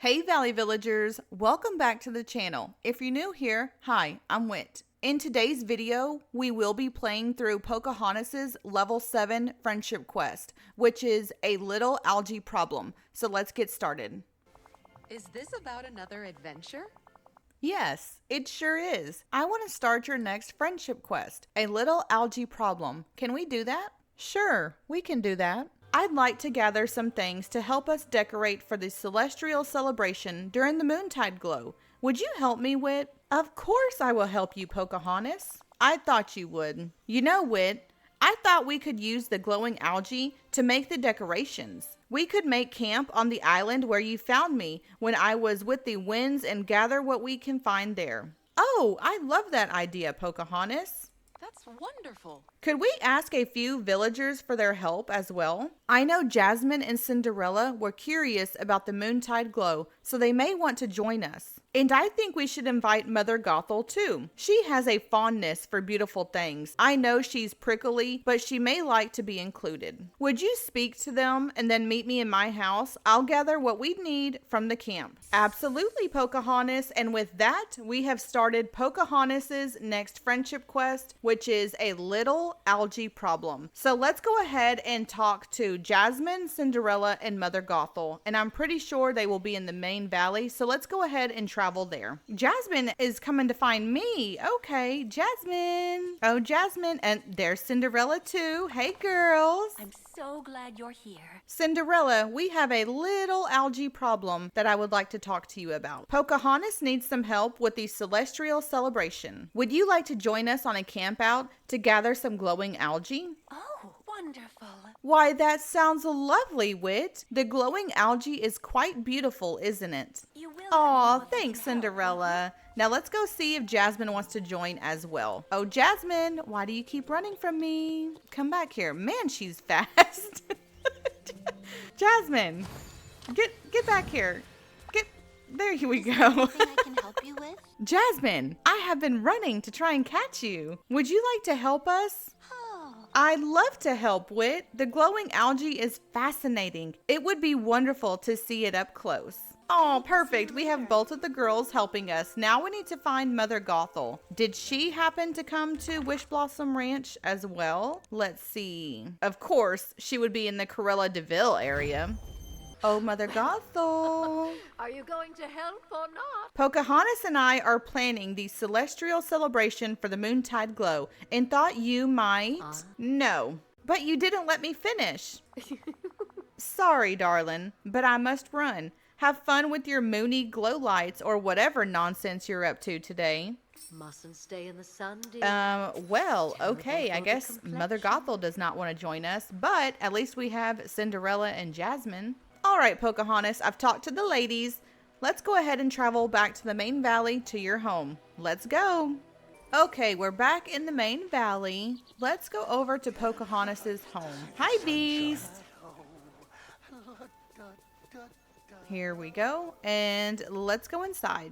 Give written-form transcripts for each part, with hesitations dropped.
Hey Valley Villagers, welcome back to the channel. If you're new here, hi, I'm Wit. In today's video, we will be playing through Pocahontas Level 7 Friendship Quest, which is a Little Algae Problem. So let's get started. Is this about another adventure? Yes, it sure is. I want to start your next friendship quest, a Little Algae Problem. Can we do that? Sure, we can do that. I'd like to gather some things to help us decorate for the celestial celebration during the Moontide Glow. Would you help me, Wit? Of course I will help you, Pocahontas. I thought you would. You know, Wit, I thought we could use the glowing algae to make the decorations. We could make camp on the island where you found me when I was with the winds and gather what we can find there. Oh, I love that idea, Pocahontas. That's wonderful. Could we ask a few villagers for their help as well? I know Jasmine and Cinderella were curious about the Moontide Glow, so they may want to join us. And I think we should invite Mother Gothel too. She has a fondness for beautiful things. I know she's prickly, but she may like to be included. Would you speak to them and then meet me in my house? I'll gather what we need from the camp. Absolutely, Pocahontas. And with that, we have started Pocahontas's next friendship quest, which is a Little Algae Problem. So let's go ahead and talk to Jasmine, Cinderella, and Mother Gothel. And I'm pretty sure they will be in the main valley. So let's go ahead and travel there. Jasmine is coming to find me. Okay, Jasmine. Oh, Jasmine. And there's Cinderella too. Hey, girls. I'm so glad you're here. Cinderella, we have a little algae problem that I would like to talk to you about. Pocahontas needs some help with the celestial celebration. Would you like to join us on a camp out to gather some glowing algae? Oh, wonderful. Why, that sounds lovely, Wit. The glowing algae is quite beautiful, isn't it? You will. Aw, thanks, Cinderella. Now let's go see if Jasmine wants to join as well. Oh, Jasmine, why do you keep running from me? Come back here. Man, she's fast. Jasmine, get back here. There we go. Anything I can help you with? Jasmine, I have been running to try and catch you. Would you like to help us? Oh. I'd love to help, Wit. The glowing algae is fascinating. It would be wonderful to see it up close. Oh, perfect. We have both of the girls helping us. Now we need to find Mother Gothel. Did she happen to come to Wish Blossom Ranch as well? Let's see. Of course, she would be in the Cruella de Vil area. Oh, Mother Gothel. Are you going to help or not? Pocahontas and I are planning the celestial celebration for the Moontide Glow and thought you might... No, but you didn't let me finish. Sorry, darling, but I must run. Have fun with your moony glow lights or whatever nonsense you're up to today. Mustn't stay in the sun, dear. Well, okay, I guess Mother Gothel does not want to join us, but at least we have Cinderella and Jasmine. All right, Pocahontas, I've talked to the ladies. Let's go ahead and travel back to the main valley to your home. Let's go. Okay, we're back in the main valley. Let's go over to Pocahontas's home. Hi, Beast. Here we go, and let's go inside.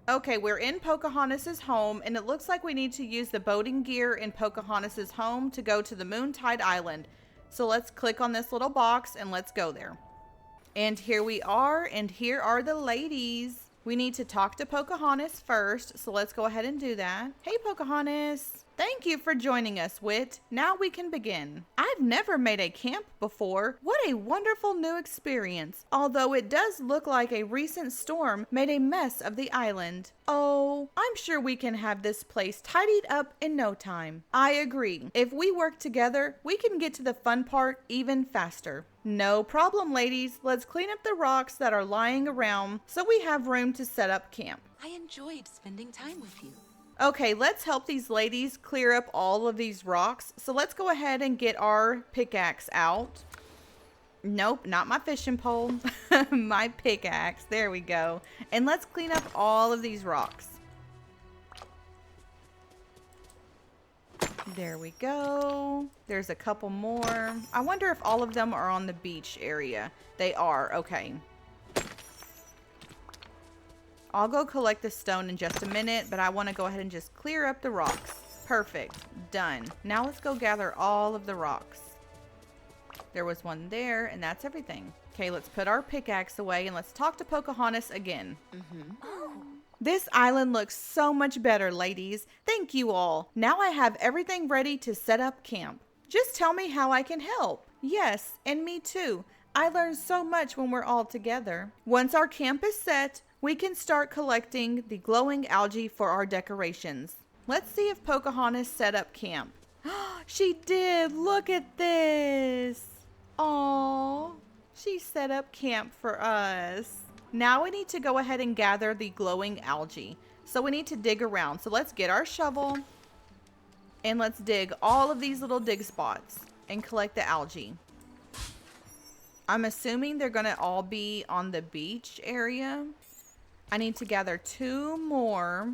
Okay, we're in Pocahontas's home, and it looks like we need to use the boating gear in Pocahontas's home to go to the Moontide Island. So let's click on this little box and let's go there. And here we are, and here are the ladies. We need to talk to Pocahontas first, so let's go ahead and do that. Hey, Pocahontas. Thank you for joining us, Wit. Now we can begin. I've never made a camp before. What a wonderful new experience. Although it does look like a recent storm made a mess of the island. Oh, I'm sure we can have this place tidied up in no time. I agree. If we work together, we can get to the fun part even faster. No problem, ladies. Let's clean up the rocks that are lying around so we have room to set up camp. I enjoyed spending time with you. Okay, let's help these ladies clear up all of these rocks. So let's go ahead and get our pickaxe out. Nope, not my fishing pole. My pickaxe. There we go. And let's clean up all of these rocks. There we go. There's a couple more. I wonder if all of them are on the beach area. They are. Okay. I'll go collect the stone in just a minute, but I want to go ahead and just clear up the rocks. Perfect. Done. Now let's go gather all of the rocks. There was one there, and that's everything. Okay, let's put our pickaxe away and let's talk to Pocahontas again. Oh, This island looks so much better, ladies. Thank you all. Now I have everything ready to set up camp. Just tell me how I can help. Yes, and me too. I learn so much when we're all together. Once our camp is set, we can start collecting the glowing algae for our decorations. Let's see if Pocahontas set up camp. She did. Look at this. Aww. She set up camp for us. Now we need to go ahead and gather the glowing algae. So we need to dig around. So let's get our shovel and let's dig all of these little dig spots and collect the algae. I'm assuming they're going to all be on the beach area. I need to gather 2 more.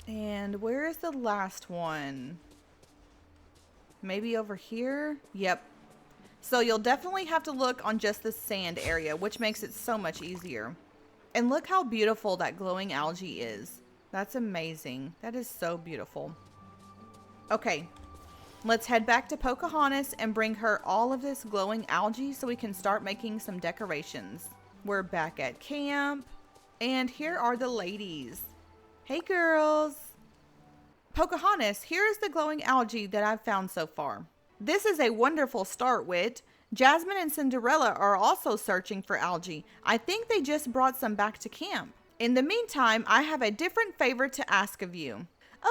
And where is the last one? Maybe over here? Yep. So you'll definitely have to look on just the sand area, which makes it so much easier. And look how beautiful that glowing algae is. That's amazing. That is so beautiful. Okay, let's head back to Pocahontas and bring her all of this glowing algae so we can start making some decorations. We're back at camp, and here are the ladies. Hey girls. Pocahontas, here is the glowing algae that I've found so far. This is a wonderful start, Wit. Jasmine and Cinderella are also searching for algae. I think they just brought some back to camp. In the meantime, I have a different favor to ask of you.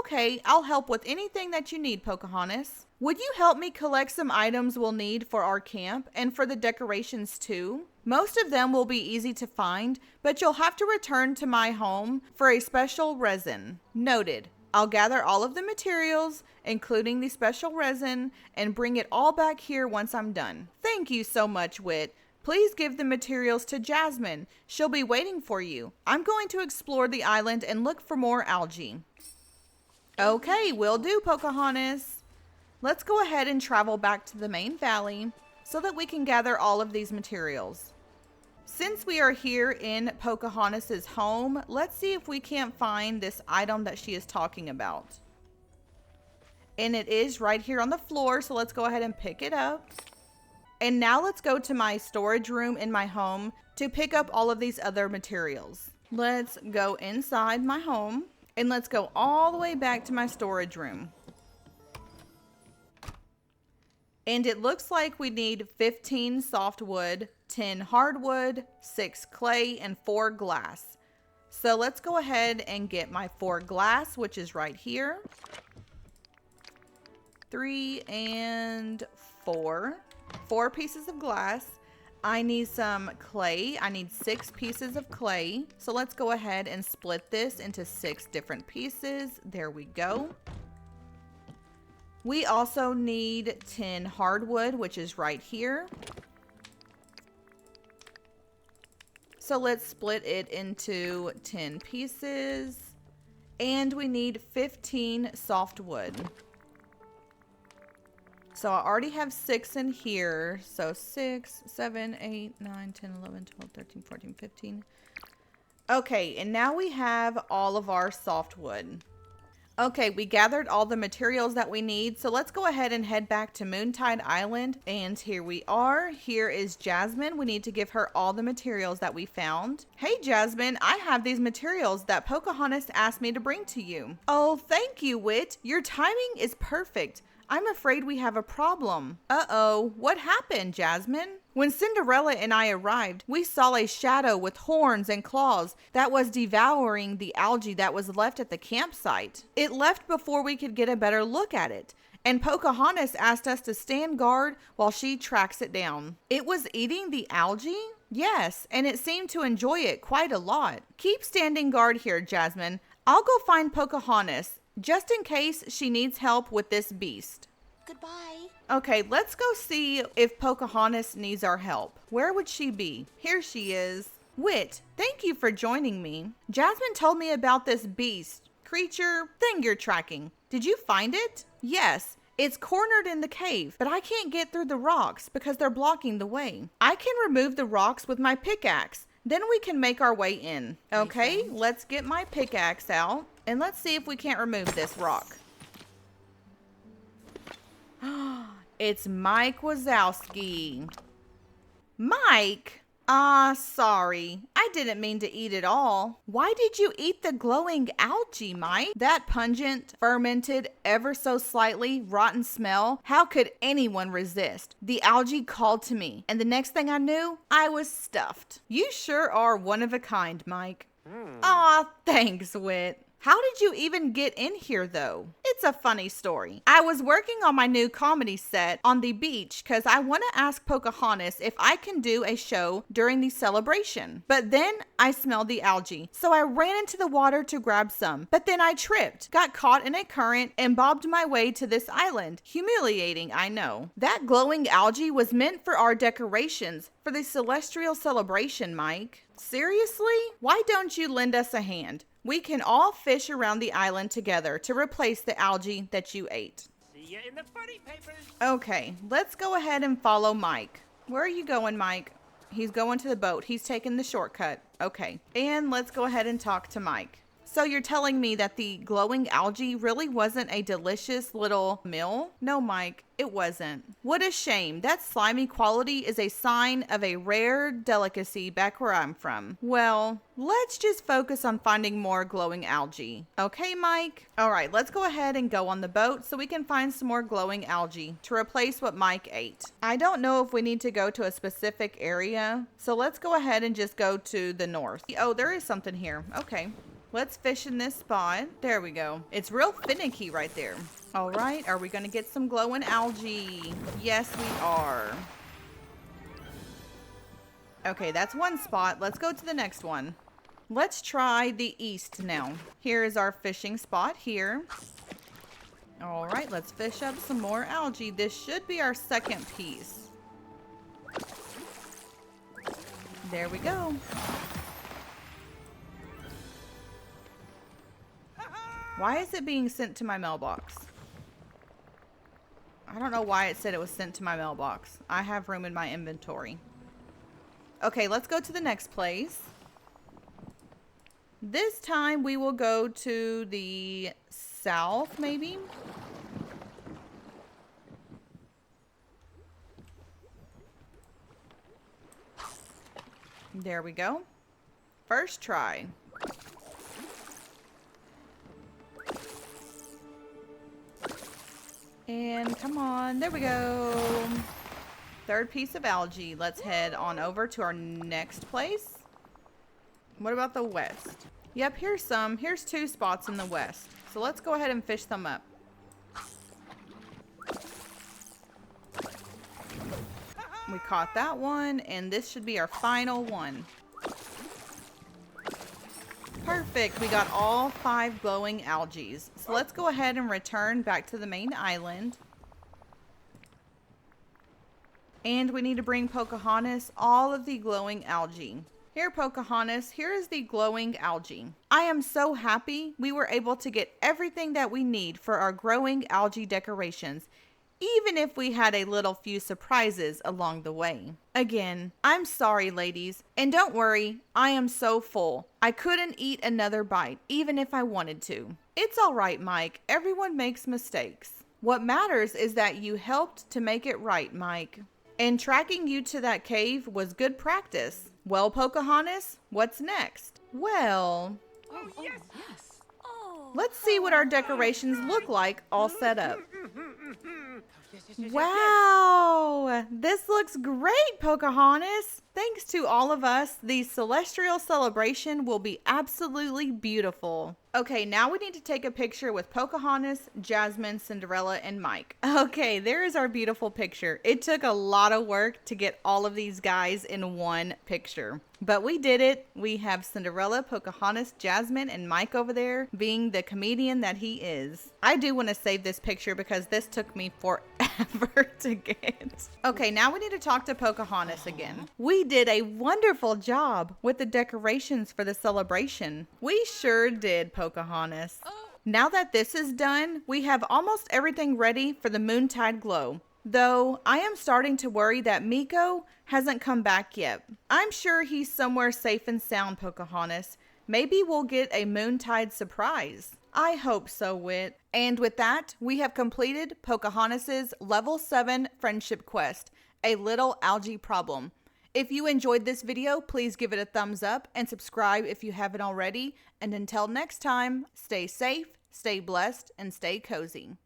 Okay, I'll help with anything that you need, Pocahontas. Would you help me collect some items we'll need for our camp and for the decorations too? Most of them will be easy to find, but you'll have to return to my home for a special resin. Noted. I'll gather all of the materials, including the special resin, and bring it all back here once I'm done. Thank you so much, Wit. Please give the materials to Jasmine. She'll be waiting for you. I'm going to explore the island and look for more algae. Okay, will do, Pocahontas. Let's go ahead and travel back to the main valley so that we can gather all of these materials. Since we are here in Pocahontas's home, let's see if we can't find this item that she is talking about. And it is right here on the floor, so let's go ahead and pick it up. And now let's go to my storage room in my home to pick up all of these other materials. Let's go inside my home and let's go all the way back to my storage room. And it looks like we need 15 softwood, 10 hardwood, 6 clay, and 4 glass. So let's go ahead and get my 4 glass, which is right here. 3 and 4. 4 pieces of glass. I need some clay. I need 6 pieces of clay. So let's go ahead and split this into 6 different pieces. There we go. We also need 10 hardwood, which is right here. So let's split it into 10 pieces. And we need 15 softwood. So I already have 6 in here. So 6, 7, 8, 9, 10, 11, 12, 13, 14, 15. Okay, and now we have all of our softwood. Okay, we gathered all the materials that we need, so let's go ahead and head back to Moontide Island. And here we are. Here is Jasmine. We need to give her all the materials that we found. Hey, Jasmine, I have these materials that Pocahontas asked me to bring to you. Oh, thank you, Wit. Your timing is perfect. I'm afraid we have a problem. Uh-oh, what happened, Jasmine? When Cinderella and I arrived, we saw a shadow with horns and claws that was devouring the algae that was left at the campsite. It left before we could get a better look at it, and Pocahontas asked us to stand guard while she tracks it down. It was eating the algae? Yes, and it seemed to enjoy it quite a lot. Keep standing guard here, Jasmine. I'll go find Pocahontas, just in case she needs help with this beast. Goodbye. Okay, let's go see if Pocahontas needs our help. Where would she be? Here she is. Wit, thank you for joining me. Jasmine told me about this beast, creature, thing you're tracking. Did you find it? Yes, it's cornered in the cave, but I can't get through the rocks because they're blocking the way. I can remove the rocks with my pickaxe. Then we can make our way in. Okay, let's get my pickaxe out and let's see if we can't remove this rock. It's Mike Wazowski. Mike! Sorry. I didn't mean to eat it all. Why did you eat the glowing algae, Mike? That pungent, fermented, ever so slightly rotten smell, how could anyone resist? The algae called to me, and the next thing I knew, I was stuffed. You sure are one of a kind, Mike. Aw, thanks, Wit. How did you even get in here, though? It's a funny story. I was working on my new comedy set on the beach because I want to ask Pocahontas if I can do a show during the celebration. But then I smelled the algae, so I ran into the water to grab some. But then I tripped, got caught in a current, and bobbed my way to this island. Humiliating, I know. That glowing algae was meant for our decorations for the celestial celebration, Mike. Seriously? Why don't you lend us a hand? We can all fish around the island together to replace the algae that you ate. See ya in the funny papers. Okay, let's go ahead and follow Mike. Where are you going, Mike? He's going to the boat. He's taking the shortcut. Okay, and let's go ahead and talk to Mike. So you're telling me that the glowing algae really wasn't a delicious little meal? No, Mike, it wasn't. What a shame. That slimy quality is a sign of a rare delicacy back where I'm from. Well, let's just focus on finding more glowing algae. Okay, Mike? All right, let's go ahead and go on the boat so we can find some more glowing algae to replace what Mike ate. I don't know if we need to go to a specific area, so let's go ahead and just go to the north. Oh, there is something here. Okay. Let's fish in this spot. There we go. It's real finicky right there. All right, are we going to get some glowing algae? Yes, we are. Okay, that's one spot. Let's go to the next one. Let's try the east now. Here is our fishing spot here. All right, let's fish up some more algae. This should be our second piece. There we go. Why is it being sent to my mailbox? I don't know why it said it was sent to my mailbox. I have room in my inventory. Okay, let's go to the next place. This time we will go to the south, maybe? There we go. First try. And come on, there we go. Third piece of algae. Let's head on over to our next place. What about the west? Yep, here's some. Here's two spots in the west. So let's go ahead and fish them up. We caught that one, and this should be our final one. Perfect. We got all 5 glowing algae. So let's go ahead and return back to the main island. And we need to bring Pocahontas all of the glowing algae. Here, Pocahontas, here is the glowing algae. I am so happy we were able to get everything that we need for our growing algae decorations, even if we had a little few surprises along the way. Again, I'm sorry, ladies, and don't worry, I am so full. I couldn't eat another bite, even if I wanted to. It's all right, Mike. Everyone makes mistakes. What matters is that you helped to make it right, Mike. And tracking you to that cave was good practice. Well, Pocahontas, what's next? Well, Yes. Oh. let's see what our decorations look like all set up. Wow, this looks great, Pocahontas. Thanks to all of us, the celestial celebration will be absolutely beautiful. Okay, now we need to take a picture with Pocahontas, Jasmine, Cinderella, and Mike. Okay, there is our beautiful picture. It took a lot of work to get all of these guys in one picture, but we did it. We have Cinderella, Pocahontas, Jasmine, and Mike over there being the comedian that he is. I do want to save this picture because this took me forever to get. Okay, now we need to talk to Pocahontas again. We did a wonderful job with the decorations for the celebration. We sure did, Pocahontas. Now that this is done, we have almost everything ready for the Moontide Glow. Though I am starting to worry that Miko hasn't come back yet. I'm sure he's somewhere safe and sound, Pocahontas. Maybe we'll get a Moontide surprise. I hope so, Wit. And with that, we have completed Pocahontas's Level 7 Friendship Quest, a Little Algae Problem. If you enjoyed this video, please give it a thumbs up and subscribe if you haven't already. And until next time, stay safe, stay blessed, and stay cozy.